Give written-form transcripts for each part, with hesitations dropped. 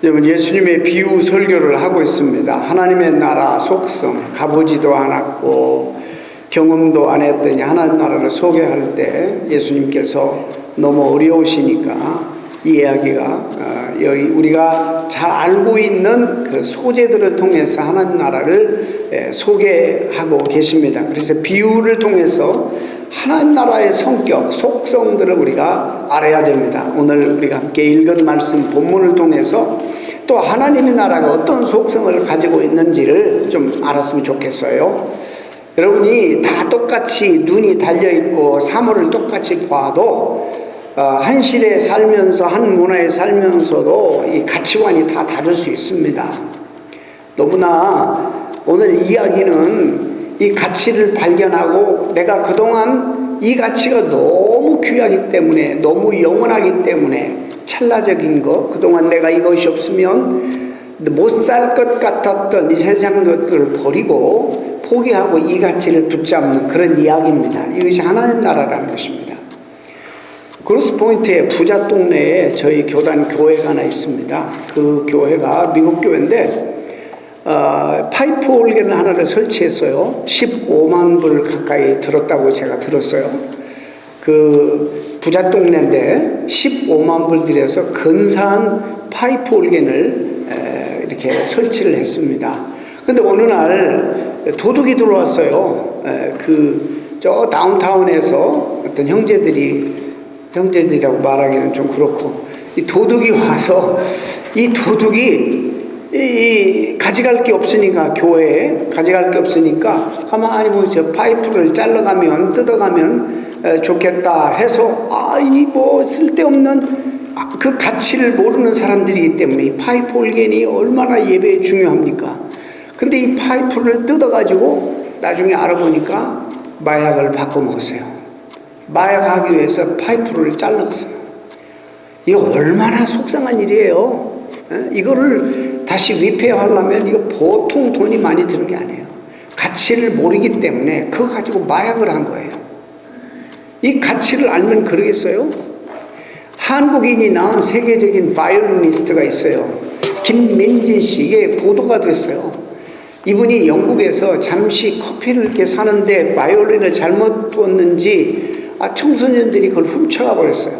여러분, 예수님의 비유 설교를 하고 있습니다. 하나님의 나라 속성, 가보지도 않았고 경험도 안 했더니 하나님 나라를 소개할 때 예수님께서 너무 어려우시니까 이 이야기가 여기 우리가 잘 알고 있는 그 소재들을 통해서 하나님 나라를 소개하고 계십니다. 그래서 비유를 통해서 하나님 나라의 성격, 속성들을 우리가 알아야 됩니다. 오늘 우리가 함께 읽은 말씀 본문을 통해서 또 하나님의 나라가 어떤 속성을 가지고 있는지를 좀 알았으면 좋겠어요. 여러분이 다 똑같이 눈이 달려있고 사물을 똑같이 봐도 한 시대에 살면서 한 문화에 살면서도 이 가치관이 다 다를 수 있습니다. 너무나 오늘 이야기는 이 가치를 발견하고 내가 그동안 이 가치가 너무 귀하기 때문에 너무 영원하기 때문에 찰나적인 거, 그동안 내가 이것이 없으면 못 살 것 같았던 이 세상 것들을 버리고 포기하고 이 가치를 붙잡는 그런 이야기입니다. 이것이 하나님 나라라는 것입니다. 그로스포인트의 부자 동네에 저희 교단 교회가 하나 있습니다. 그 교회가 미국 교회인데 파이프 올겐을 하나를 설치했어요. 15만 불 가까이 들었다고 제가 들었어요. 그 부자 동네인데 15만 불 들여서 근사한 파이프 올겐을 이렇게 설치를 했습니다. 근데 어느 날 도둑이 들어왔어요. 저 다운타운에서 어떤 형제들이라고 말하기는 좀 그렇고, 이 도둑이 와서 이 도둑이 가져갈 게 없으니까, 교회에 가져갈 게 없으니까 가만히 뭐 저 파이프를 잘라가면 뜯어가면 좋겠다 해서 이 뭐 쓸데없는 그 가치를 모르는 사람들이기 때문에 이 파이프 올겐이 얼마나 예배에 중요합니까? 근데 이 파이프를 뜯어가지고 나중에 알아보니까 마약을 바꿔 먹었어요. 마약하기 위해서 파이프를 잘랐어요. 이게 얼마나 속상한 일이에요. 이거를 다시 리페어하려면 이거 보통 돈이 많이 드는 게 아니에요. 가치를 모르기 때문에 그거 가지고 마약을 한 거예요. 이 가치를 알면 그러겠어요? 한국인이 낳은 세계적인 바이올리니스트가 있어요. 김민진 씨, 이게 보도가 됐어요. 이분이 영국에서 잠시 커피를 이렇게 사는데 바이올린을 잘못 두었는지 청소년들이 그걸 훔쳐가 버렸어요.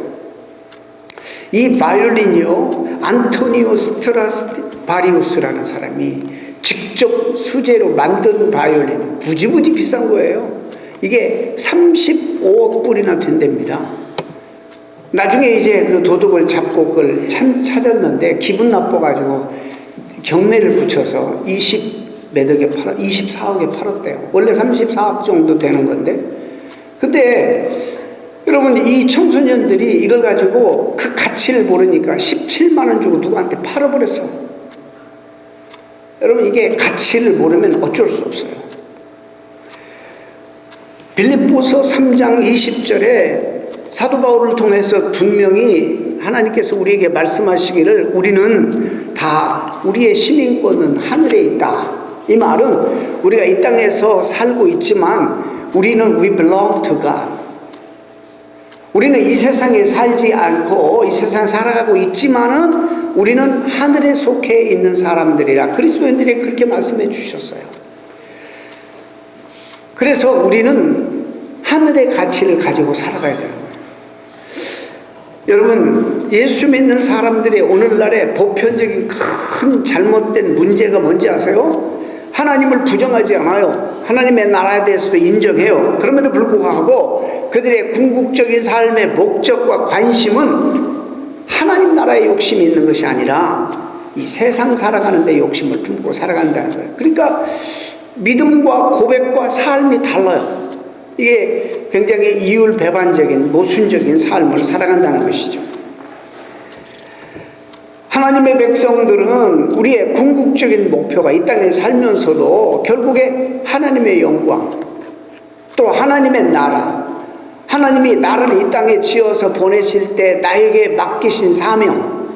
이 바이올린이요, 안토니오 스트라디바리우스라는 사람이 직접 수제로 만든 바이올린, 무지무지 비싼 거예요. 이게 35억 불이나 된답니다. 나중에 이제 그 도둑을 잡고 그걸 찾았는데 기분 나빠가지고 경매를 붙여서 24억에 팔았대요. 원래 34억 정도 되는 건데. 근데 여러분, 이 청소년들이 이걸 가지고 그 가치를 모르니까 17만 원 주고 누구한테 팔아버렸어. 여러분, 이게 가치를 모르면 어쩔 수 없어요. 빌립보서 3장 20절에 사도 바울을 통해서 분명히 하나님께서 우리에게 말씀하시기를 우리는 다 우리의 시민권은 하늘에 있다. 이 말은 우리가 이 땅에서 살고 있지만 우리는 we belong to God. 우리는 이 세상에 살지 않고 이 세상에 살아가고 있지만은 우리는 하늘에 속해 있는 사람들이라 그리스도인들이 그렇게 말씀해 주셨어요. 그래서 우리는 하늘의 가치를 가지고 살아가야 되는 거예요. 여러분, 예수 믿는 사람들의 오늘날의 보편적인 큰 잘못된 문제가 뭔지 아세요? 하나님을 부정하지 않아요. 하나님의 나라에 대해서도 인정해요. 그럼에도 불구하고 그들의 궁극적인 삶의 목적과 관심은 하나님 나라에 욕심이 있는 것이 아니라 이 세상 살아가는 데 욕심을 품고 살아간다는 거예요. 그러니까 믿음과 고백과 삶이 달라요. 이게 굉장히 이율배반적인 모순적인 삶을 살아간다는 것이죠. 하나님의 백성들은 우리의 궁극적인 목표가 이 땅에 살면서도 결국에 하나님의 영광, 또 하나님의 나라, 하나님이 나를 이 땅에 지어서 보내실 때 나에게 맡기신 사명,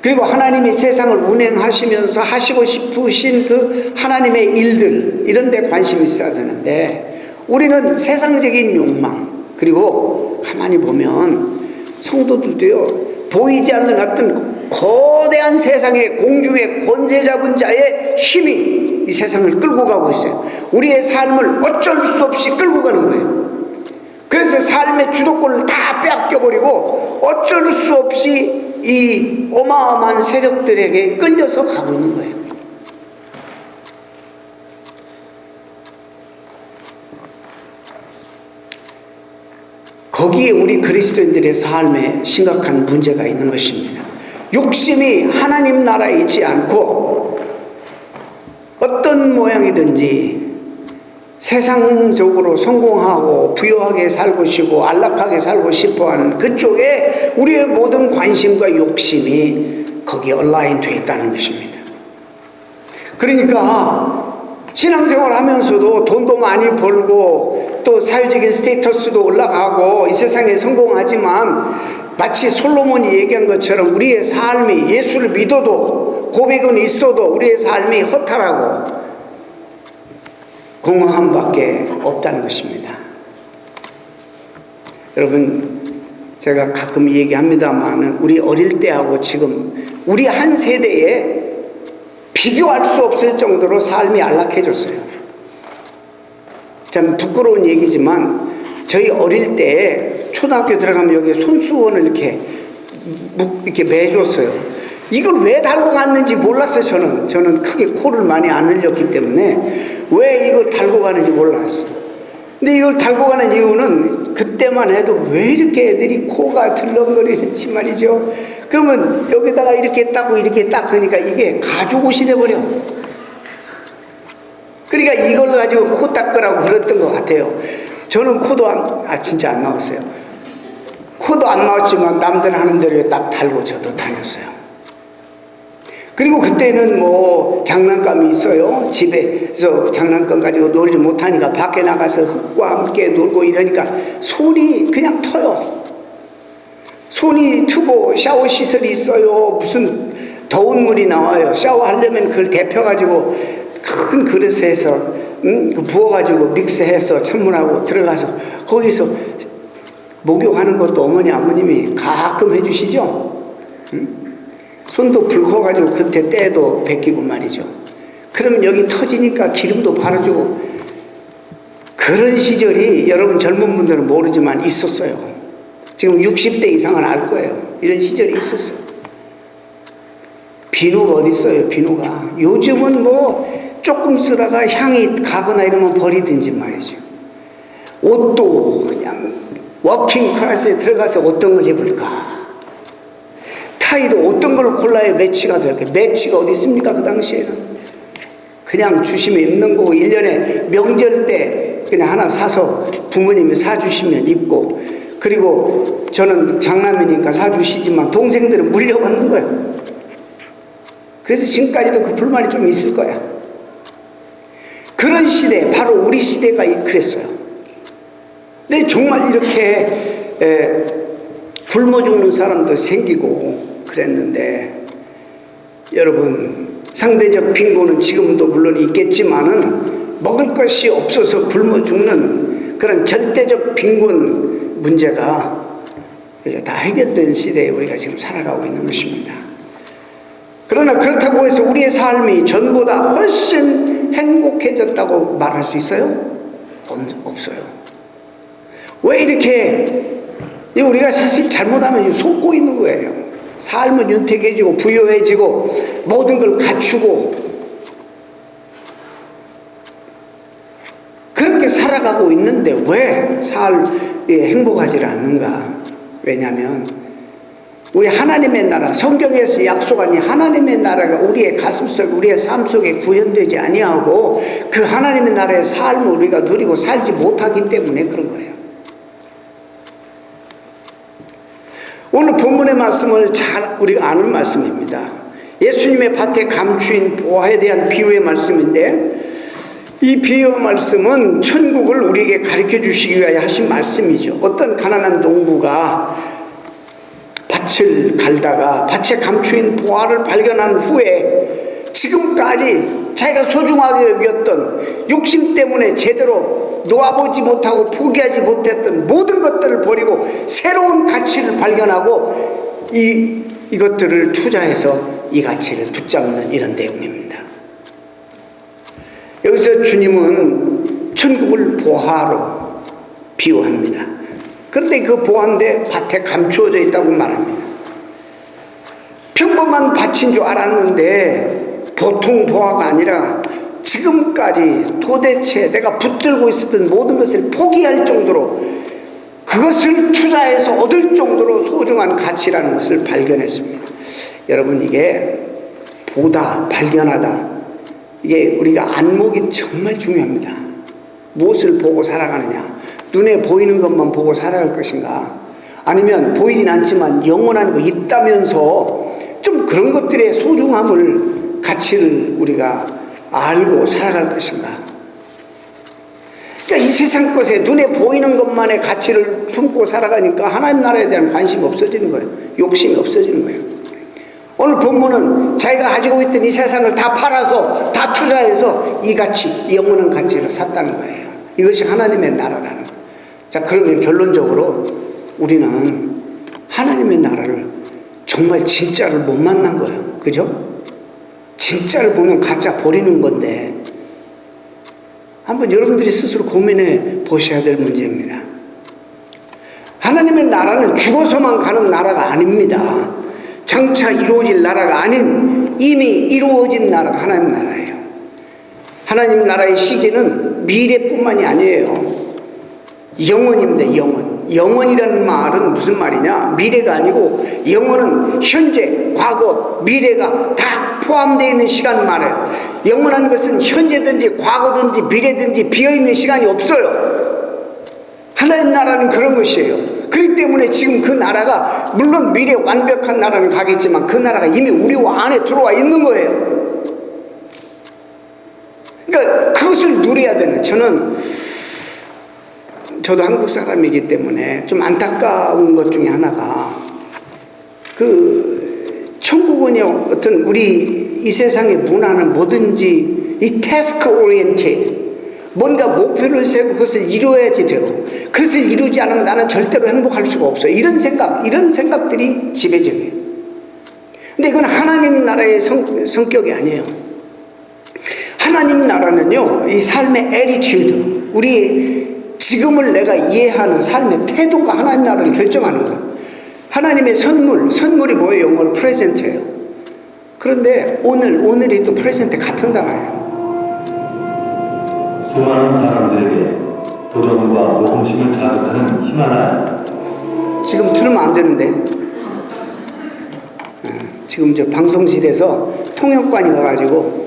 그리고 하나님이 세상을 운행하시면서 하시고 싶으신 그 하나님의 일들, 이런 데 관심이 있어야 되는데 우리는 세상적인 욕망, 그리고 가만히 보면 성도들도요, 보이지 않는 어떤 거대한 세상의 공중의 권세 잡은 자의 힘이 이 세상을 끌고 가고 있어요. 우리의 삶을 어쩔 수 없이 끌고 가는 거예요. 그래서 삶의 주도권을 다 빼앗겨버리고 어쩔 수 없이 이 어마어마한 세력들에게 끌려서 가고 있는 거예요. 거기에 우리 그리스도인들의 삶에 심각한 문제가 있는 것입니다. 욕심이 하나님 나라에 있지 않고 어떤 모양이든지 세상적으로 성공하고 부유하게 살고 싶고 안락하게 살고 싶어하는 그쪽에 우리의 모든 관심과 욕심이 거기에 얼라인 되어 있다는 것입니다. 그러니까 신앙생활 하면서도 돈도 많이 벌고 또 사회적인 스테이터스도 올라가고 이 세상에 성공하지만 마치 솔로몬이 얘기한 것처럼 우리의 삶이 예수를 믿어도 고백은 있어도 우리의 삶이 허탈하고 공허함밖에 없다는 것입니다. 여러분, 제가 가끔 얘기합니다만 우리 어릴 때하고 지금 우리 한 세대에 비교할 수 없을 정도로 삶이 안락해졌어요. 참 부끄러운 얘기지만 저희 어릴 때 초등학교 들어가면 여기 손수건을 이렇게 매줬어요. 이걸 왜 달고 갔는지 몰랐어요. 저는 크게 코를 많이 안 흘렸기 때문에 왜 이걸 달고 가는지 몰랐어요. 근데 이걸 달고 가는 이유는 그때만 해도 왜 이렇게 애들이 코가 들렁거리는지 말이죠. 그러면 여기다가 이렇게 닦고 이렇게 닦으니까 이게 가죽옷이 돼버려. 그러니까 이걸 가지고 코 닦으라고 그랬던 것 같아요. 저는 코도 진짜 안 나왔어요. 코도 안 나왔지만 남들 하는 대로 딱 달고 저도 다녔어요. 그리고 그때는 뭐 장난감이 있어요. 집에서 장난감 가지고 놀지 못하니까 밖에 나가서 흙과 함께 놀고 이러니까 손이 그냥 터요. 손이 트고 샤워 시설이 있어요. 무슨 더운 물이 나와요. 샤워하려면 그걸 데펴가지고 큰 그릇에 해서 부어가지고 믹스해서 찬물하고 들어가서 거기서 목욕하는 것도 어머니 아버님이 가끔 해주시죠. 손도 붉어가지고 그때 때도 벗기고 말이죠. 그러면 여기 터지니까 기름도 바르주고 그런 시절이 여러분 젊은 분들은 모르지만 있었어요. 지금 60대 이상은 알 거예요. 이런 시절이 있었어요. 비누가 어디 있어요. 비누가 요즘은 뭐 조금 쓰다가 향이 가거나 이러면 버리든지 말이죠. 옷도 그냥 워킹 클래스에 들어가서 어떤 걸 입을까, 타이도 어떤 걸 골라야 매치가 될까. 매치가 어디 있습니까? 그 당시에는 그냥 주시면 입는 거고 1년에 명절 때 그냥 하나 사서 부모님이 사주시면 입고, 그리고 저는 장남이니까 사주시지만 동생들은 물려받는 거예요. 그래서 지금까지도 그 불만이 좀 있을 거야. 그런 시대, 바로 우리 시대가 그랬어요. 근데 정말 이렇게 굶어 죽는 사람도 생기고 그랬는데, 여러분, 상대적 빈곤은 지금도 물론 있겠지만은 먹을 것이 없어서 굶어 죽는 그런 절대적 빈곤 문제가 이제 다 해결된 시대에 우리가 지금 살아가고 있는 것입니다. 그러나 그렇다고 해서 우리의 삶이 전보다 훨씬 행복해졌다고 말할 수 있어요? 없어요. 왜 이렇게 우리가 사실 잘못하면 속고 있는 거예요. 삶은 윤택해지고 부유해지고 모든 걸 갖추고 그렇게 살아가고 있는데 왜 삶이 행복하지 않는가? 왜냐하면 우리 하나님의 나라, 성경에서 약속한 이 하나님의 나라가 우리의 가슴 속에, 우리의 삶 속에 구현되지 아니하고 그 하나님의 나라의 삶을 우리가 누리고 살지 못하기 때문에 그런 거예요. 오늘 본문의 말씀을 잘 우리가 아는 말씀입니다. 예수님의 밭에 감추인 보화에 대한 비유의 말씀인데, 이 비유의 말씀은 천국을 우리에게 가르쳐 주시기 위하여 하신 말씀이죠. 어떤 가난한 농부가 밭을 갈다가 밭에 감추인 보화를 발견한 후에 지금까지 자기가 소중하게 여겼던 욕심 때문에 제대로 놓아보지 못하고 포기하지 못했던 모든 것들을 버리고 새로운 가치를 발견하고 이것들을 투자해서 이 가치를 붙잡는 이런 내용입니다. 여기서 주님은 천국을 보화로 비유합니다. 그런데 그 보화인데 밭에 감추어져 있다고 말합니다. 평범한 밭인 줄 알았는데 보통 보화가 아니라 지금까지 도대체 내가 붙들고 있었던 모든 것을 포기할 정도로 그것을 투자해서 얻을 정도로 소중한 가치라는 것을 발견했습니다. 여러분, 이게 보다, 발견하다, 이게 우리가 안목이 정말 중요합니다. 무엇을 보고 살아가느냐, 눈에 보이는 것만 보고 살아갈 것인가, 아니면 보이진 않지만 영원한 거 있다면서 좀 그런 것들의 소중함을, 가치를 우리가 알고 살아갈 것인가. 그러니까 이 세상 것에 눈에 보이는 것만의 가치를 품고 살아가니까 하나님 나라에 대한 관심이 없어지는 거예요. 욕심이 없어지는 거예요. 오늘 본문은 자기가 가지고 있던 이 세상을 다 팔아서, 다 투자해서 이 가치, 이 영원한 가치를 샀다는 거예요. 이것이 하나님의 나라라는 거예요. 자, 그러면 결론적으로 우리는 하나님의 나라를 정말 진짜를 못 만난 거예요. 그죠? 진짜를 보면 가짜 버리는 건데, 한번 여러분들이 스스로 고민해 보셔야 될 문제입니다. 하나님의 나라는 죽어서만 가는 나라가 아닙니다. 장차 이루어질 나라가 아닌 이미 이루어진 나라가 하나님 나라예요. 하나님 나라의 시제는 미래뿐만이 아니에요. 영원입니다. 영원. 영원이라는 말은 무슨 말이냐? 미래가 아니고, 영원은 현재, 과거, 미래가 다 포함되어 있는 시간 말이에요. 영원한 것은 현재든지 과거든지 미래든지 비어있는 시간이 없어요. 하나님 나라는 그런 것이에요. 그렇기 때문에 지금 그 나라가, 물론 미래 완벽한 나라는 가겠지만 그 나라가 이미 우리 안에 들어와 있는 거예요. 그러니까 그것을 누려야 되는, 저도 한국 사람이기 때문에 좀 안타까운 것 중에 하나가, 천국은요, 어떤 우리 이 세상의 문화는 뭐든지 이 태스크 오리엔티드, 뭔가 목표를 세우고 그것을 이루어야지 되고, 그것을 이루지 않으면 나는 절대로 행복할 수가 없어요. 이런 생각들이 지배적이에요. 근데 이건 하나님 나라의 성격이 아니에요. 하나님 나라는요, 이 삶의 애티튜드, 우리 지금을 내가 이해하는 삶의 태도가 하나님 나라를 결정하는 거예요. 하나님의 선물이 뭐예요? 영어로 프레젠트예요. 그런데 오늘이 또 프레젠트 같은 단어예요. 수많은 사람들에게 도전과 모험심을 자극하는 힘 하나. 지금 틀으면 안 되는데, 지금 저 방송실에서 통역관이 와가지고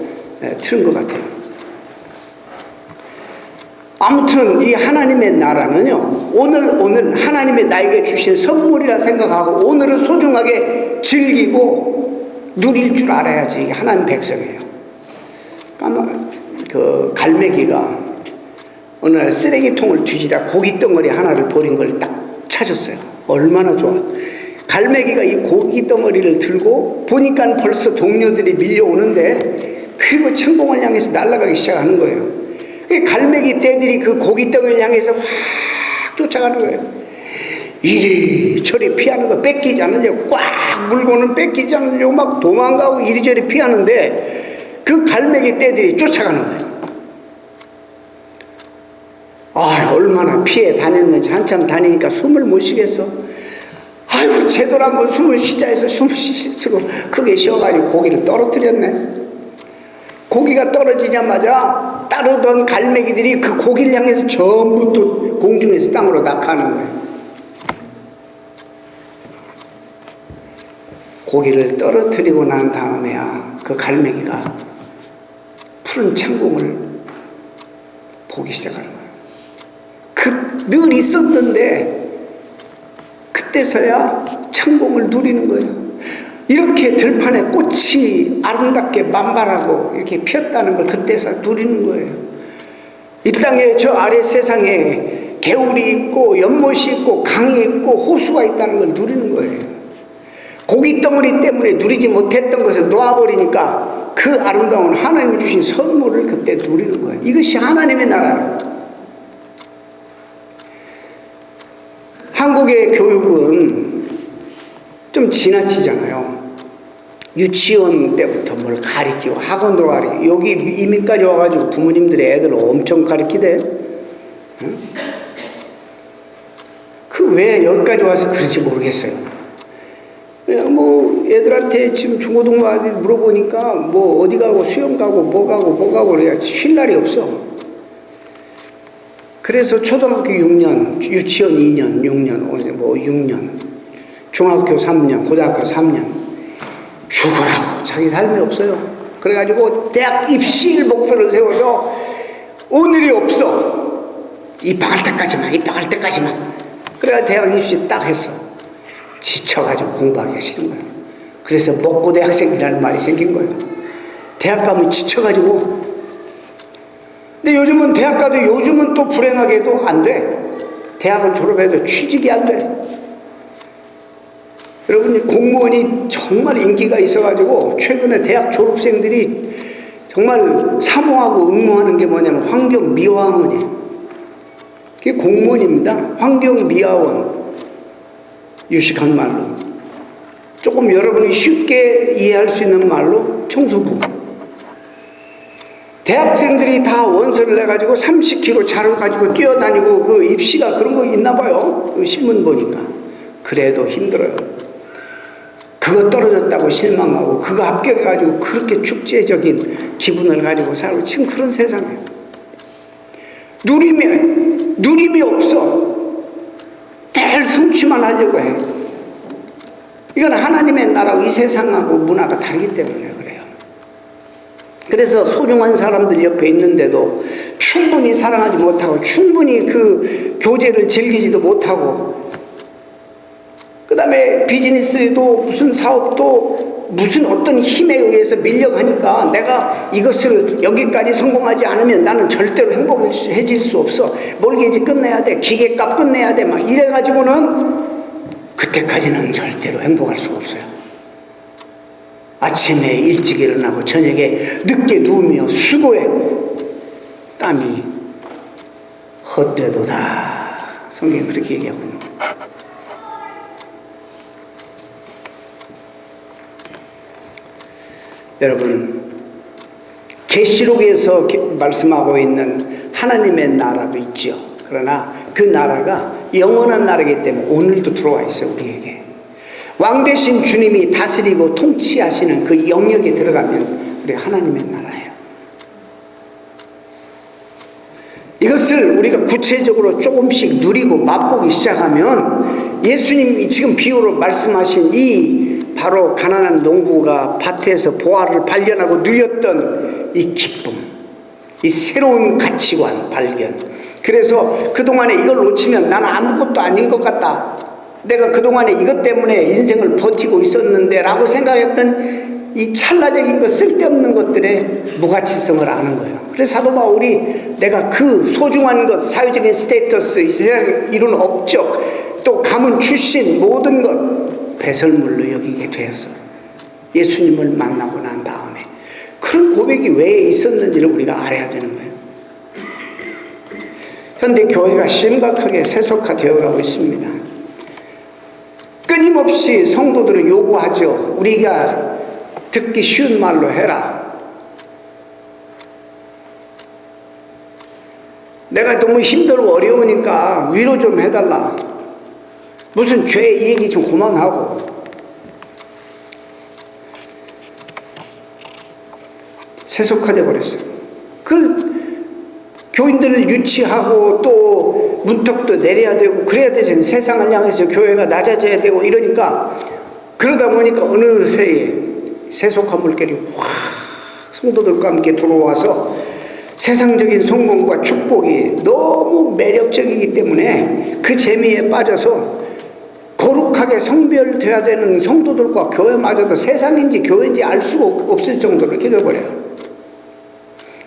틀은 것 같아요. 아무튼 이 하나님의 나라는요, 오늘 하나님이 나에게 주신 선물이라 생각하고 오늘을 소중하게 즐기고 누릴 줄 알아야지 이게 하나님 백성이에요. 그 갈매기가 어느 날 쓰레기통을 뒤지다 고기 덩어리 하나를 버린 걸 딱 찾았어요. 얼마나 좋아. 갈매기가 이 고기 덩어리를 들고 보니까 벌써 동료들이 밀려오는데, 그리고 천공을 향해서 날아가기 시작하는 거예요. 갈매기 떼들이 그 고기 덩어리를 향해서 확 쫓아가는 거예요. 이리저리 피하는 거, 뺏기지 않으려고, 꽉 물고는 뺏기지 않으려고 막 도망가고 이리저리 피하는데, 그 갈매기 떼들이 쫓아가는 거예요. 얼마나 피해 다녔는지. 한참 다니니까 숨을 못 쉬겠어. 아이고, 제대로 한번 숨을 쉬자 해서 숨을 쉬고 크게 쉬어가지고 고기를 떨어뜨렸네. 고기가 떨어지자마자 따르던 갈매기들이 그 고기를 향해서 전부 또 공중에서 땅으로 낙하하는 거예요. 고기를 떨어뜨리고 난 다음에야 그 갈매기가 푸른 천국을 보기 시작하는 거예요. 늘 있었는데 그때서야 천국을 누리는 거예요. 이렇게 들판에 꽃이 아름답게 만발하고 이렇게 피었다는 걸 그때서 누리는 거예요. 이 땅에 저 아래 세상에 개울이 있고 연못이 있고 강이 있고 호수가 있다는 걸 누리는 거예요. 고기 덩어리 때문에 누리지 못했던 것을 놓아버리니까 그 아름다운 하나님이 주신 선물을 그때 누리는 거예요. 이것이 하나님의 나라예요. 한국의 교육은 좀 지나치잖아요. 유치원 때부터 뭘 가리키고 학원도 가리키고 여기 이민까지 와가지고 부모님들이 애들을 엄청 가리키대. 응? 그 왜 여기까지 와서 그런지 모르겠어요. 뭐 애들한테 지금 중고등부 아들 물어보니까 뭐 어디 가고 수영 가고 뭐 가고 그래야 쉴 날이 없어. 그래서 초등학교 6년, 유치원 2년, 6년, 뭐 6년, 중학교 3년, 고등학교 3년 죽으라고 자기 삶이 없어요. 그래가지고 대학 입시를 목표로 세워서 오늘이 없어. 입학할 때까지만. 그래가 대학 입시 딱 했어. 지쳐가지고 공부하기가 싫은 거야. 그래서 먹고 대학생이라는 말이 생긴 거예요. 대학 가면 지쳐가지고. 근데 요즘은 대학 가도 요즘은 또 불행하게도 안 돼. 대학을 졸업해도 취직이 안 돼. 여러분, 공무원이 정말 인기가 있어가지고 최근에 대학 졸업생들이 정말 사모하고 응모하는 게 뭐냐면 환경미화원이에요. 그게 공무원입니다. 환경미화원. 유식한 말로. 조금 여러분이 쉽게 이해할 수 있는 말로 청소부. 대학생들이 다 원서를 내가지고 30km 차를 가지고 뛰어다니고 그 입시가 그런 거 있나 봐요. 그 신문 보니까. 그래도 힘들어요. 그거 떨어졌다고 실망하고 그거 합격해가지고 그렇게 축제적인 기분을 가지고 살고 지금 그런 세상이에요. 누림이 없어. 늘 성취만 하려고 해. 이건 하나님의 나라고 이 세상하고 문화가 다르기 때문에 그래요. 그래서 소중한 사람들 옆에 있는데도 충분히 사랑하지 못하고 충분히 그 교제를 즐기지도 못하고 그 다음에 비즈니스도 무슨 사업도 무슨 어떤 힘에 의해서 밀려가니까 내가 이것을 여기까지 성공하지 않으면 나는 절대로 행복해질 수 없어. 몰개지 끝내야 돼. 기계값 끝내야 돼. 막 이래가지고는 그때까지는 절대로 행복할 수가 없어요. 아침에 일찍 일어나고 저녁에 늦게 누우며 수고해. 땀이 헛되도다. 성경이 그렇게 얘기하고 있는 거예요. 여러분, 계시록에서 말씀하고 있는 하나님의 나라도 있죠. 그러나 그 나라가 영원한 나라이기 때문에 오늘도 들어와 있어요. 우리에게 왕 되신 주님이 다스리고 통치하시는 그 영역에 들어가면 우리 하나님의 나라예요. 이것을 우리가 구체적으로 조금씩 누리고 맛보기 시작하면 예수님이 지금 비유로 말씀하신 이 바로 가난한 농부가 밭에서 보화를 발견하고 누렸던 이 기쁨, 이 새로운 가치관 발견. 그래서 그동안에 이걸 놓치면 나는 아무것도 아닌 것 같다. 내가 그동안에 이것 때문에 인생을 버티고 있었는데 라고 생각했던 이 찰나적인 것, 쓸데없는 것들의 무가치성을 아는 거예요. 그래서 사도 바울이 내가 그 소중한 것, 사회적인 스테이터스, 이 세상에 이룬 업적, 또 가문 출신 모든 것 배설물로 여기게 되었어. 예수님을 만나고 난 다음에 그런 고백이 왜 있었는지를 우리가 알아야 되는 거예요. 현대 교회가 심각하게 세속화되어 가고 있습니다. 끊임없이 성도들을 요구하죠. 우리가 듣기 쉬운 말로 해라. 내가 너무 힘들고 어려우니까 위로 좀 해달라. 무슨 죄 얘기 좀 그만하고. 세속화돼 버렸어요. 그걸 교인들을 유치하고 또 문턱도 내려야 되고 그래야 되잖아요. 세상을 향해서 교회가 낮아져야 되고 이러니까 그러다 보니까 어느새 세속화 물결이 확 성도들과 함께 들어와서 세상적인 성공과 축복이 너무 매력적이기 때문에 그 재미에 빠져서 거룩하게 성별돼야 되는 성도들과 교회마저도 세상인지 교회인지 알 수가 없을 정도로 이렇게 되어버려요.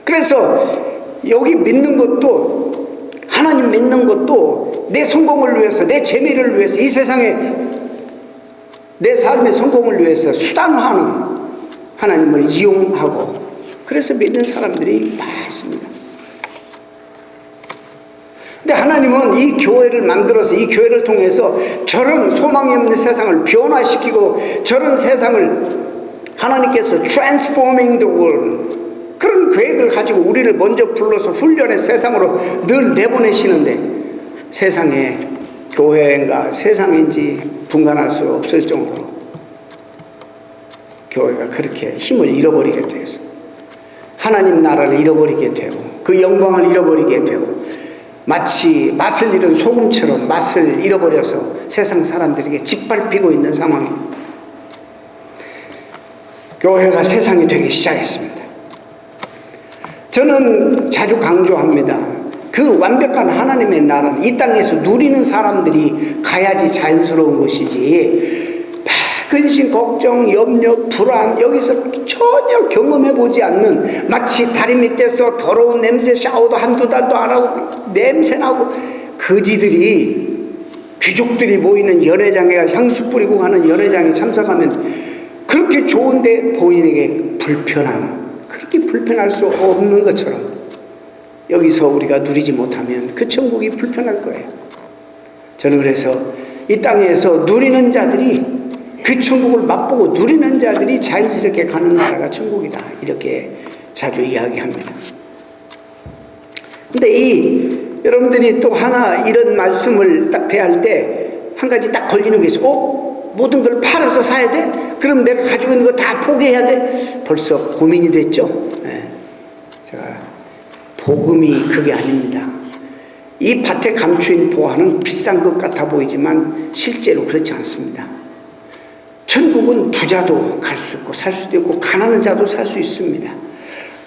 그래서 여기 믿는 것도 하나님 믿는 것도 내 성공을 위해서 내 재미를 위해서 이 세상에 내 삶의 성공을 위해서 수단화하는 하나님을 이용하고 그래서 믿는 사람들이 많습니다. 근데 하나님은 이 교회를 만들어서 이 교회를 통해서 저런 소망이 없는 세상을 변화시키고 저런 세상을 하나님께서 transforming the world, 그런 계획을 가지고 우리를 먼저 불러서 훈련의 세상으로 늘 내보내시는데 세상에 교회인가 세상인지 분간할 수 없을 정도로 교회가 그렇게 힘을 잃어버리게 돼서 하나님 나라를 잃어버리게 되고 그 영광을 잃어버리게 되고 마치 맛을 잃은 소금처럼 맛을 잃어버려서 세상 사람들에게 짓밟히고 있는 상황입니다. 교회가 세상이 되기 시작했습니다. 저는 자주 강조합니다. 그 완벽한 하나님의 나라는 이 땅에서 누리는 사람들이 가야지 자연스러운 것이지 근심, 걱정, 염려, 불안 여기서 전혀 경험해보지 않는 마치 다리 밑에서 더러운 냄새 샤워도 한두 달도 안 하고 냄새나고 거지들이 귀족들이 모이는 연회장에 향수 뿌리고 가는 연회장에 참석하면 그렇게 좋은데 본인에게 불편함, 그렇게 불편할 수 없는 것처럼 여기서 우리가 누리지 못하면 그 천국이 불편할 거예요. 저는 그래서 이 땅에서 누리는 자들이 그 천국을 맛보고 누리는 자들이 자연스럽게 가는 나라가 천국이다, 이렇게 자주 이야기합니다. 근데 여러분들이 또 하나 이런 말씀을 딱 대할 때 한 가지 딱 걸리는 게 있어. 모든 걸 팔아서 사야 돼? 그럼 내가 가지고 있는 거 다 포기해야 돼? 벌써 고민이 됐죠? 네. 제가 복음이 그게 아닙니다. 이 밭에 감추인 보화는 비싼 것 같아 보이지만 실제로 그렇지 않습니다. 천국은 부자도 갈 수 있고 살 수도 있고 가난한 자도 살 수 있습니다.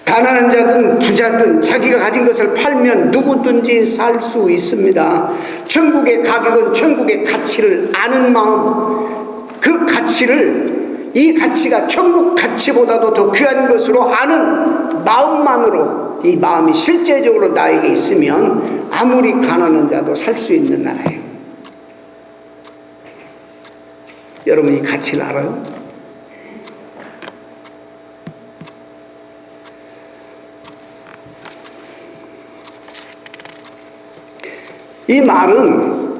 가난한 자든 부자든 자기가 가진 것을 팔면 누구든지 살 수 있습니다. 천국의 가격은 천국의 가치를 아는 마음, 그 가치를, 이 가치가 천국 가치보다도 더 귀한 것으로 아는 마음만으로, 이 마음이 실제적으로 나에게 있으면 아무리 가난한 자도 살 수 있는 나라예요. 여러분 이 가치를 알아요? 이 말은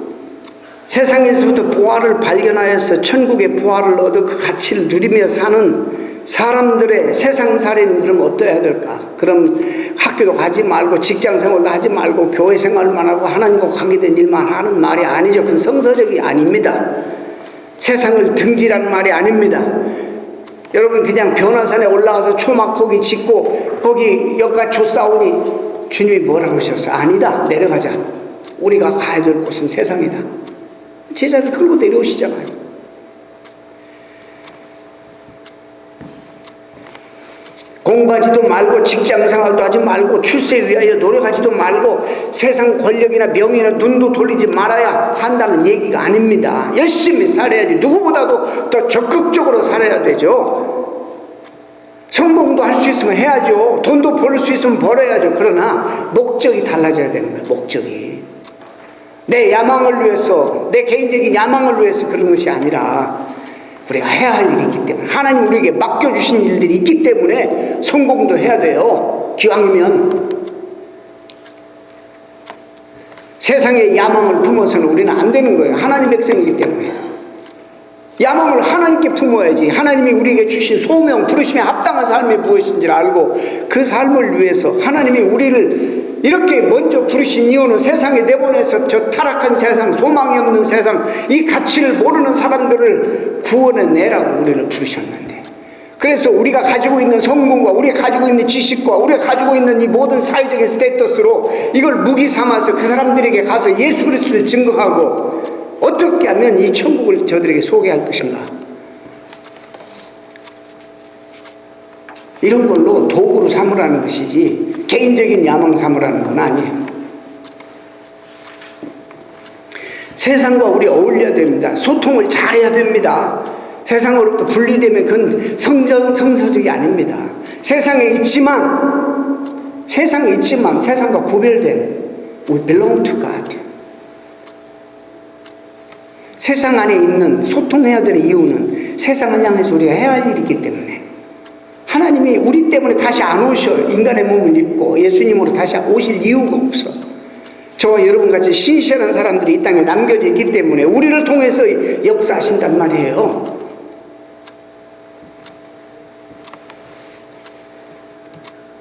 세상에서부터 보화를 발견하여서 천국의 보화를 얻어 그 가치를 누리며 사는 사람들의 세상 살이는 그럼 어떠해야 될까? 그럼 학교도 가지 말고 직장 생활도 하지 말고 교회 생활만 하고 하나님과 관계된 일만 하는 말이 아니죠. 그건 성서적이 아닙니다. 세상을 등지라는 말이 아닙니다. 여러분 그냥 변화산에 올라가서 초막고기 짓고 거기 여가초 싸우니 주님이 뭐라고 하셨어? 아니다, 내려가자. 우리가 가야 될 곳은 세상이다. 제자들 끌고 내려오시잖아요. 공부하지도 말고 직장생활도 하지 말고 출세에 위하여 노력하지도 말고 세상 권력이나 명예나 눈도 돌리지 말아야 한다는 얘기가 아닙니다. 열심히 살아야지. 누구보다도 더 적극적으로 살아야 되죠. 성공도 할 수 있으면 해야죠. 돈도 벌 수 있으면 벌어야죠. 그러나 목적이 달라져야 되는 거예요. 목적이. 내 야망을 위해서, 내 개인적인 야망을 위해서 그런 것이 아니라 우리가 해야 할 일이 있기 때문에, 하나님 우리에게 맡겨주신 일들이 있기 때문에 성공도 해야 돼요. 기왕이면. 세상의 야망을 품어서는 우리는 안 되는 거예요. 하나님 백성이기 때문에. 야망을 하나님께 품어야지. 하나님이 우리에게 주신 소명, 부르심에 합당한 삶이 무엇인지를 알고 그 삶을 위해서 하나님이 우리를 이렇게 먼저 부르신 이유는 세상에 내보내서 저 타락한 세상, 소망이 없는 세상, 이 가치를 모르는 사람들을 구원해내라고 우리를 부르셨는데, 그래서 우리가 가지고 있는 성공과 우리가 가지고 있는 지식과 우리가 가지고 있는 이 모든 사회적인 스테이터스로 이걸 무기 삼아서 그 사람들에게 가서 예수 그리스도를 증거하고 어떻게 하면 이 천국을 저들에게 소개할 것인가, 이런 걸로 도구로 삼으라는 것이지 개인적인 야망 삼으라는 건 아니에요. 세상과 우리 어울려야 됩니다. 소통을 잘해야 됩니다. 세상으로부터 분리되면 그건 성서적이 아닙니다. 세상에 있지만 세상과 구별된 We belong to God. 세상 안에 있는 소통해야 되는 이유는 세상을 향해서 우리가 해야 할 일이 있기 때문에, 하나님이 우리 때문에 다시 안 오셔. 인간의 몸을 입고 예수님으로 다시 오실 이유가 없어. 저와 여러분같이 신실한 사람들이 이 땅에 남겨져 있기 때문에 우리를 통해서 역사하신단 말이에요.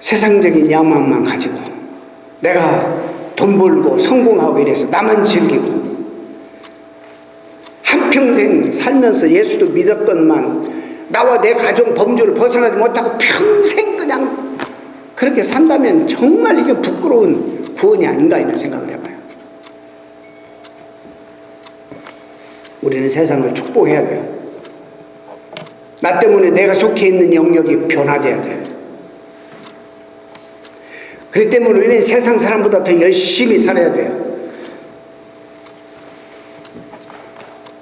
세상적인 야망만 가지고 내가 돈 벌고 성공하고 이래서 나만 즐기고 한평생 살면서 예수도 믿었건만 나와 내 가정 범주를 벗어나지 못하고 평생 그냥 그렇게 산다면 정말 이게 부끄러운 구원이 아닌가 이런 생각을 해봐요. 우리는 세상을 축복해야 돼요. 나 때문에 내가 속해 있는 영역이 변화돼야 돼요. 그렇기 때문에 우리는 세상 사람보다 더 열심히 살아야 돼요.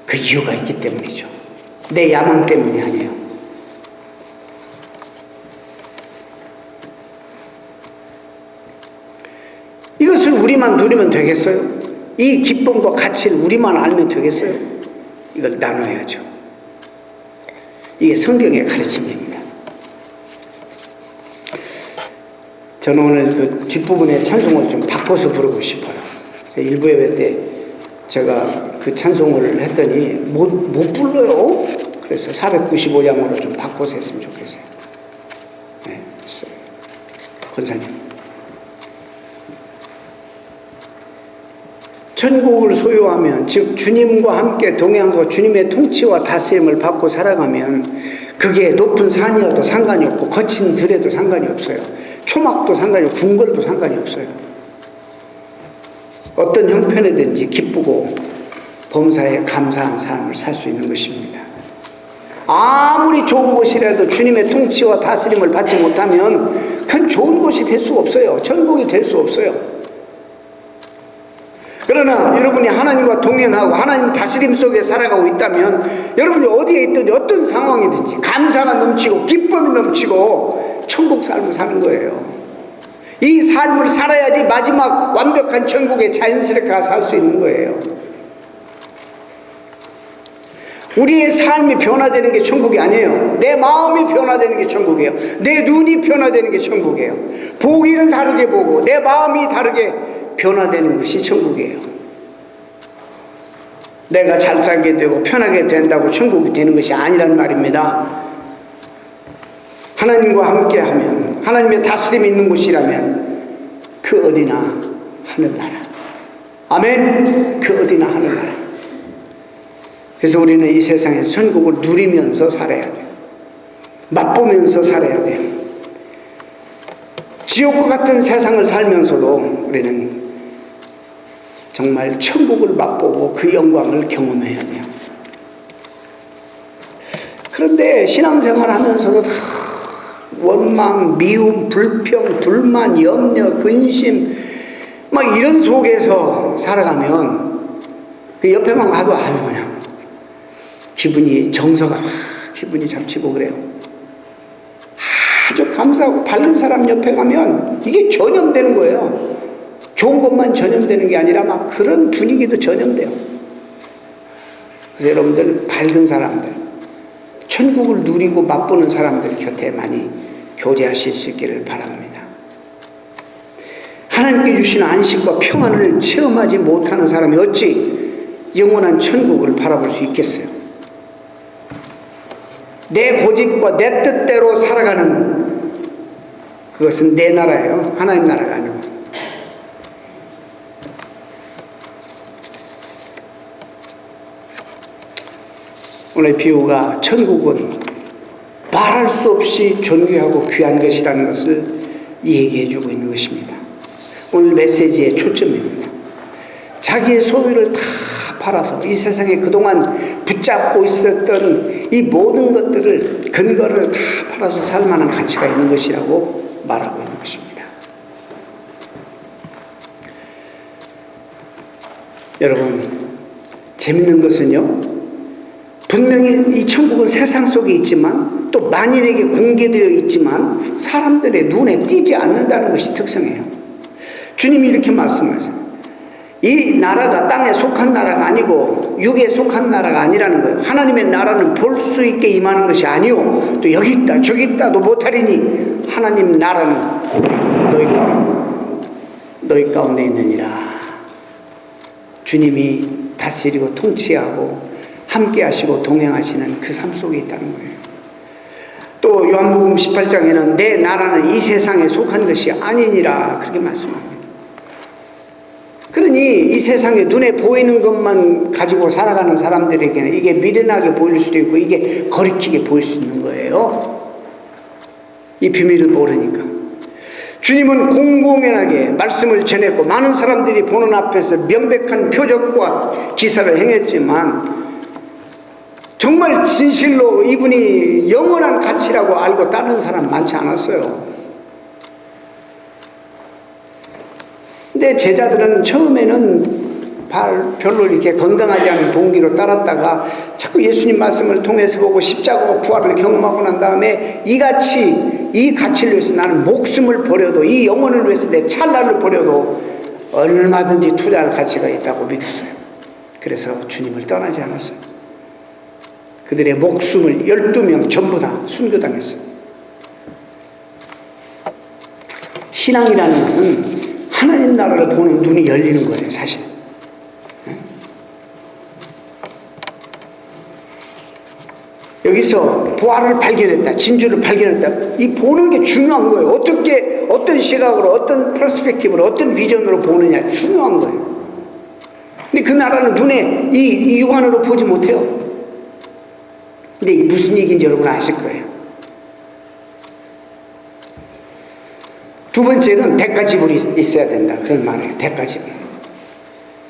그 이유가 있기 때문이죠. 내 야망 때문이 아니에요. 이것을 우리만 누리면 되겠어요? 이 기쁨과 가치를 우리만 알면 되겠어요? 이걸 나눠야죠. 이게 성경의 가르침입니다. 저는 오늘 그 뒷부분의 찬송을 좀 바꿔서 부르고 싶어요. 일부 예배 때 제가 그 찬송을 했더니 못 불러요. 그래서 495장으로 좀 바꿔서 했으면 좋겠어요. 네, 권사님. 천국을 소유하면, 즉 주님과 함께 동행하고 주님의 통치와 다스림을 받고 살아가면 그게 높은 산이어도 상관이 없고 거친 들에도 상관이 없어요. 초막도 상관이 없고 궁궐도 상관이 없어요. 어떤 형편이든지 기쁘고 범사에 감사한 삶을 살 수 있는 것입니다. 아무리 좋은 곳이라도 주님의 통치와 다스림을 받지 못하면 그건 좋은 곳이 될 수 없어요. 천국이 될 수 없어요. 그러나 여러분이 하나님과 동행하고 하나님 다스림 속에 살아가고 있다면 여러분이 어디에 있든지 어떤 상황이든지 감사가 넘치고 기쁨이 넘치고 천국 삶을 사는 거예요. 이 삶을 살아야지 마지막 완벽한 천국에 자연스럽게 살 수 있는 거예요. 우리의 삶이 변화되는 게 천국이 아니에요. 내 마음이 변화되는 게 천국이에요. 내 눈이 변화되는 게 천국이에요. 보기를 다르게 보고 내 마음이 다르게 변화되는 것이 천국이에요. 내가 잘 살게 되고 편하게 된다고 천국이 되는 것이 아니란 말입니다. 하나님과 함께하면, 하나님의 다스림이 있는 곳이라면 그 어디나 하늘나라. 아멘. 그 어디나 하늘나라. 그래서 우리는 이 세상에서 천국을 누리면서 살아야 돼요. 맛보면서 살아야 돼요. 지옥과 같은 세상을 살면서도 우리는 정말 천국을 맛보고 그 영광을 경험해야 돼요. 그런데 신앙생활 하면서도 다 원망, 미움, 불평, 불만, 염려, 근심 막 이런 속에서 살아가면 그 옆에만 가도 아유 그냥 기분이 정서가 기분이 잡치고 그래요. 아주 감사하고 밝은 사람 옆에 가면 이게 전염되는 거예요. 좋은 것만 전염되는 게 아니라 막 그런 분위기도 전염돼요. 그래서 여러분들 밝은 사람들, 천국을 누리고 맛보는 사람들 곁에 많이 교제하실 수 있기를 바랍니다. 하나님께 주신 안식과 평안을 체험하지 못하는 사람이 어찌 영원한 천국을 바라볼 수 있겠어요? 내 고집과 내 뜻대로 살아가는 그것은 내 나라예요. 하나님 나라가 아니고. 오늘 비유가 천국은 말할 수 없이 존귀하고 귀한 것이라는 것을 얘기해 주고 있는 것입니다. 오늘 메시지의 초점입니다. 자기의 소유를 다 팔아서 이 세상에 그동안 붙잡고 있었던 이 모든 것들을 근거를 다 팔아서 살 만한 가치가 있는 것이라고 말하고 있는 것입니다. 여러분, 재밌는 것은요, 분명히 이 천국은 세상 속에 있지만 또 만인에게 공개되어 있지만 사람들의 눈에 띄지 않는다는 것이 특성이에요. 주님이 이렇게 말씀하세요. 이 나라가 땅에 속한 나라가 아니고 육에 속한 나라가 아니라는 거예요. 하나님의 나라는 볼 수 있게 임하는 것이 아니오. 또 여기 있다 저기 있다도 못하리니 하나님 나라는 너희 가운데 있느니라. 주님이 다스리고 통치하고 함께 하시고 동행하시는 그 삶 속에 있다는 거예요. 또 요한복음 18장에는 내 나라는 이 세상에 속한 것이 아니니라 그렇게 말씀합니다. 그러니 이 세상에 눈에 보이는 것만 가지고 살아가는 사람들에게는 이게 미련하게 보일 수도 있고 이게 거리끼게 보일 수 있는 거예요. 이 비밀을 모르니까. 주님은 공공연하게 말씀을 전했고 많은 사람들이 보는 앞에서 명백한 표적과 기사를 행했지만 정말 진실로 이분이 영원한 가치라고 알고 따르는 사람 많지 않았어요. 근데 제자들은 처음에는 별로 이렇게 건강하지 않은 동기로 따랐다가 자꾸 예수님 말씀을 통해서 보고 십자가와 부활을 경험하고 난 다음에 이 가치를 위해서 나는 목숨을 버려도 이 영혼을 위해서 내 찰나를 버려도 얼마든지 투자할 가치가 있다고 믿었어요. 그래서 주님을 떠나지 않았어요. 그들의 목숨을 12명 전부 다 순교당했어요. 신앙이라는 것은 하나님 나라를 보는 눈이 열리는 거예요, 사실. 여기서 부활을 발견했다, 진주를 발견했다. 이 보는 게 중요한 거예요. 어떤 시각으로, 어떤 퍼스펙티브로, 어떤 비전으로 보느냐 중요한 거예요. 근데 그 나라는 눈에 이 육안으로 보지 못해요. 근데 이게 무슨 얘기인지 여러분 아실 거예요. 두 번째는 대가지불이 있어야 된다. 그런 말이에요. 대가지불.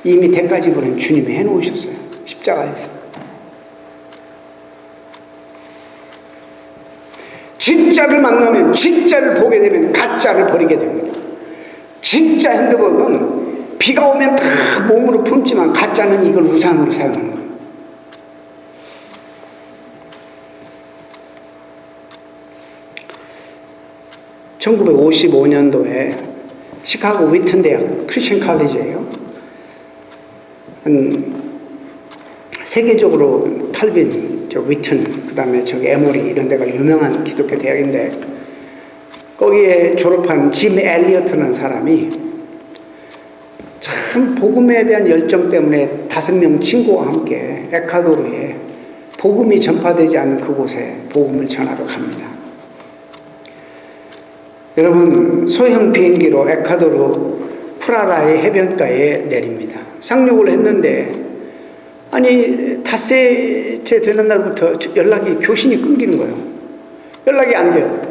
이미 대가지불은 주님이 해놓으셨어요. 십자가에서. 진짜를 만나면, 진짜를 보게 되면 가짜를 버리게 됩니다. 진짜 핸드백은 비가 오면 다 몸으로 품지만 가짜는 이걸 우산으로 사용하는 거예요. (1955년도에) 시카고 위튼 대학 크리스천 칼리지예요. 세계적으로 칼빈, 위튼, 그 다음에 에모리 이런 데가 유명한 기독교 대학인데 거기에 졸업한 짐 엘리어트라는 사람이 참 복음에 대한 열정 때문에 5명 친구와 함께 에콰도르에 복음이 전파되지 않는 그곳에 복음을 전하러 갑니다. 여러분, 소형 비행기로 에콰도르 프라라의 해변가에 내립니다. 상륙을 했는데 아니 닷새째 되는 날부터 교신이 끊기는 거예요. 연락이 안 돼요.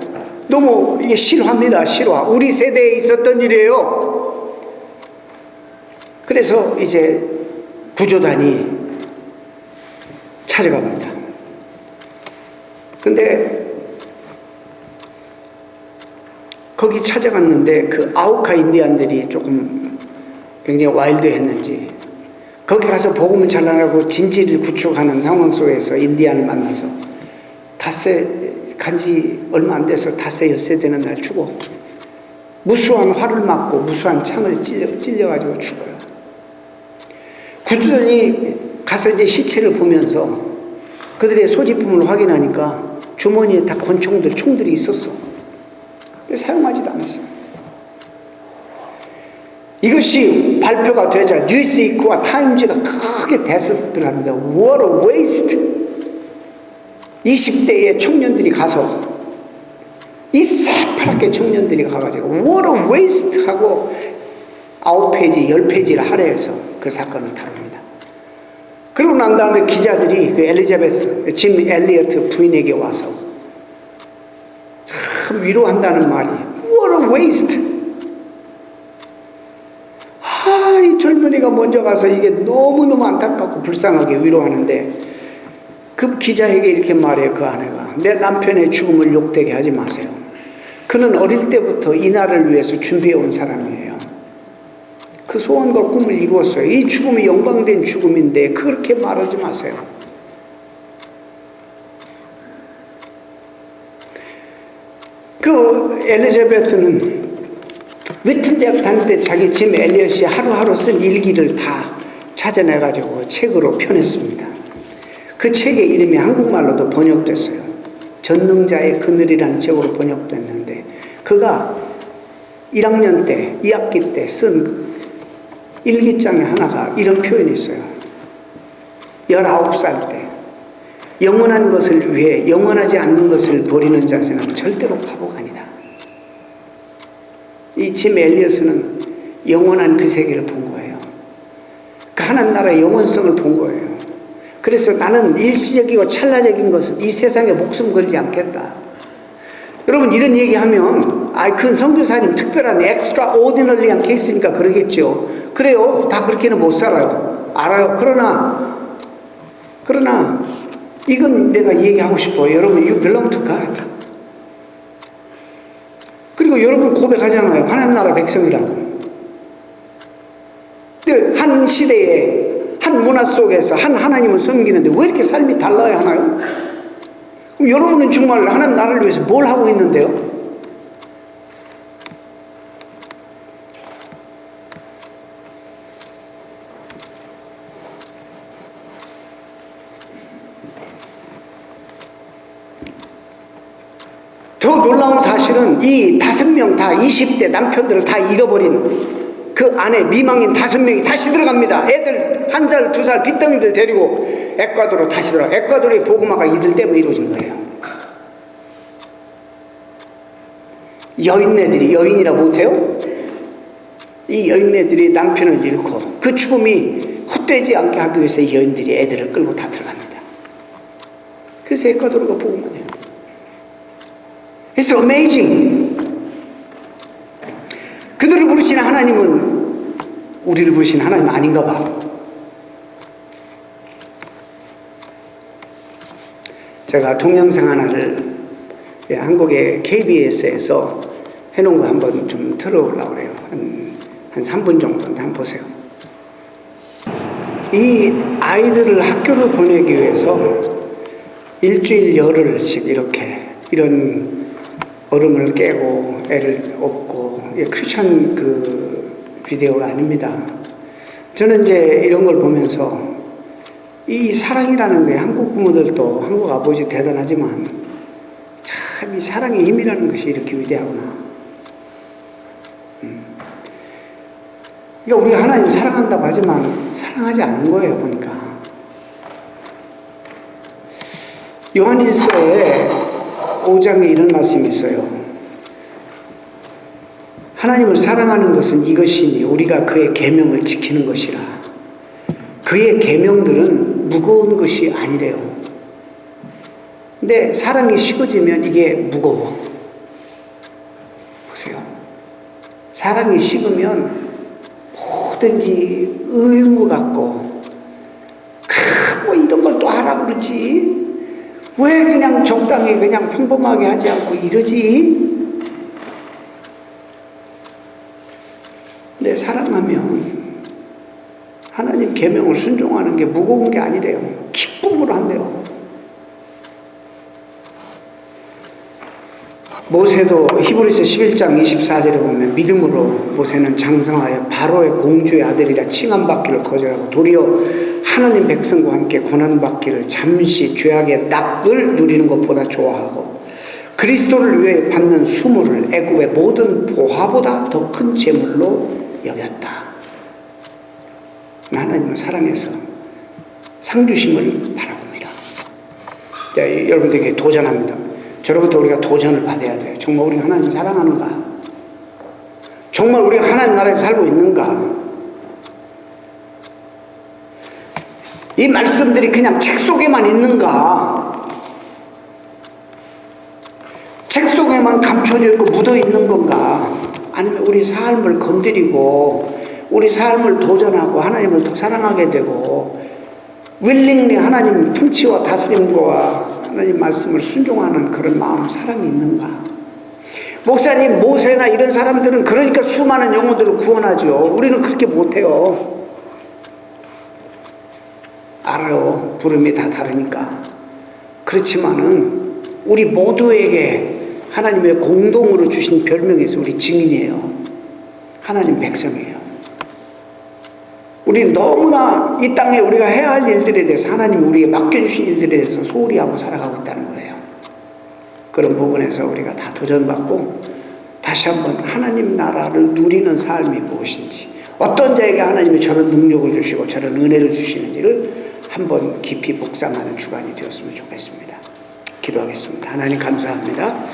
너무 이게 실화입니다. 실화. 우리 세대에 있었던 일이에요. 그래서 이제 구조단이 찾아갑니다. 근데 거기 찾아갔는데 그 아우카 인디안들이 조금 굉장히 와일드했는지 거기 가서 복음을 전하라고 진지를 구축하는 상황 속에서 인디안을 만나서 닷새 간지 얼마 안 돼서 닷새 엿새 되는 날 죽어. 무수한 활을 맞고 무수한 창을 찔려가지고 죽어요. 구조단이 가서 이제 시체를 보면서 그들의 소지품을 확인하니까 주머니에 다 총들이 있었어. 사용하지도 않았어요. 이것이 발표가 되자 뉴스위크와 타임즈가 크게 대서를 합니다. What a waste! 20대의 청년들이 가서 이 새파랗게 청년들이 가가지고 What a waste! 하고 9페이지, 10페이지를 할애해서 그 사건을 다룹니다. 그러고 난 다음에 기자들이 그 엘리자베스, 짐 엘리어트 부인에게 와서 참 위로한다는 말이 What a waste! 이 젊은이가 먼저 가서 이게 너무너무 안타깝고 불쌍하게 위로하는데 그 기자에게 이렇게 말해요. 그 아내가 내 남편의 죽음을 욕되게 하지 마세요. 그는 어릴 때부터 이 날을 위해서 준비해온 사람이에요. 그 소원과 꿈을 이루었어요. 이 죽음이 영광된 죽음인데 그렇게 말하지 마세요. 그 엘리자베스는 위튼 대학 다닐 때 자기 짐 엘리엇이 하루하루 쓴 일기를 다 찾아내가지고 책으로 펴냈습니다. 그 책의 이름이 한국말로도 번역됐어요. 전능자의 그늘이라는 책으로 번역됐는데 그가 1학년 때, 2학기 때 쓴 일기장에 하나가 이런 표현이 있어요. 19살 때 영원한 것을 위해 영원하지 않는 것을 버리는 자세는 절대로 바보가 아니다. 이 짐 엘리어스는 영원한 그 세계를 본 거예요. 그 하나님 나라의 영원성을 본 거예요. 그래서 나는 일시적이고 찰나적인 것은 이 세상에 목숨 걸지 않겠다. 여러분 이런 얘기하면 그 선교사님 특별한 엑스트라 오디너리한 케이스니까 그러겠죠. 그래요. 다 그렇게는 못 살아요. 알아요. 그러나 이건 내가 얘기하고 싶어요. 여러분 you belong to God. 그리고 여러분 고백하잖아요. 하나님 나라 백성이라고. 한 시대에 한 문화 속에서 한 하나님을 섬기는데 왜 이렇게 삶이 달라야 하나요? 그럼 여러분은 정말 하나님 나라를 위해서 뭘 하고 있는데요? 더 놀라운 사실은 이 5명 다 20대 남편들을 다 잃어버린 그 안에 미망인 5명이 다시 들어갑니다. 애들 1살, 2살 빚덩이들 데리고 에콰도르로 다시 들어가. 에콰도르의 복음화가 이들 때문에 이루어진 거예요. 여인네들이 여인이라 못해요? 이 여인네들이 남편을 잃고 그 죽음이 헛되지 않게 하기 위해서 이 여인들이 애들을 끌고 다 들어갑니다. 그래서 에콰도르가 복음화돼요. It's amazing. 그들을 부르시는 하나님은 우리를 부르시는 하나님 아닌가 봐. 제가 동영상 하나를 한국의 KBS에서 해놓은 거 한번 좀 틀어보려고 그래요. 한 3분 정도인데 한번 보세요. 이 아이들을 학교를 보내기 위해서 일주일 열흘씩 이런 얼음을 깨고 애를 업고, 크리스찬 비디오가 아닙니다. 저는 이제 이런 걸 보면서 이 사랑이라는 게 한국 부모들도 한국 아버지 대단하지만 참 이 사랑의 힘이라는 것이 이렇게 위대하구나. 그러니까 우리가 하나님 사랑한다고 하지만 사랑하지 않는 거예요, 보니까. 요한일서에 5장에 이런 말씀이 있어요. 하나님을 사랑하는 것은 이것이니 우리가 그의 계명을 지키는 것이라. 그의 계명들은 무거운 것이 아니래요. 근데 사랑이 식어지면 이게 무거워. 보세요. 사랑이 식으면 뭐든지 의무 같고 뭐 이런 걸 또 하라고 그러지. 왜 그냥 적당히 그냥 평범하게 하지 않고 이러지? 근데 사랑하면 하나님 계명을 순종하는 게 무거운 게 아니래요. 기쁨으로 한대요. 모세도 히브리서 11장 24절에 보면 믿음으로 모세는 장성하여 바로의 공주의 아들이라 칭함받기를 거절하고 도리어 하나님 백성과 함께 고난받기를 잠시 죄악의 낙을 누리는 것보다 좋아하고 그리스도를 위해 받는 수모를 애굽의 모든 보화보다 더 큰 재물로 여겼다. 하나님을 사랑해서 상주심을 바라봅니다. 자, 여러분들에게 도전합니다. 저로부터 우리가 도전을 받아야 돼요. 정말 우리가 하나님을 사랑하는가? 정말 우리가 하나님 나라에 살고 있는가? 이 말씀들이 그냥 책 속에만 있는가? 책 속에만 감춰져 있고 묻어 있는 건가? 아니면 우리 삶을 건드리고 우리 삶을 도전하고 하나님을 더 사랑하게 되고 willingly 하나님 통치와 다스림과 하나님 말씀을 순종하는 그런 마음, 사랑이 있는가? 목사님, 모세나 이런 사람들은 그러니까 수많은 영혼들을 구원하죠. 우리는 그렇게 못해요. 알아요. 부름이 다 다르니까. 그렇지만은 우리 모두에게 하나님의 공동으로 주신 별명에서 우리 증인이에요. 하나님 백성이에요. 우리는 너무나 이 땅에 우리가 해야 할 일들에 대해서 하나님이 우리에게 맡겨주신 일들에 대해서 소홀히 하고 살아가고 있다는 거예요. 그런 부분에서 우리가 다 도전받고 다시 한번 하나님 나라를 누리는 삶이 무엇인지, 어떤 자에게 하나님이 저런 능력을 주시고 저런 은혜를 주시는지를 한번 깊이 묵상하는 주간이 되었으면 좋겠습니다. 기도하겠습니다. 하나님 감사합니다.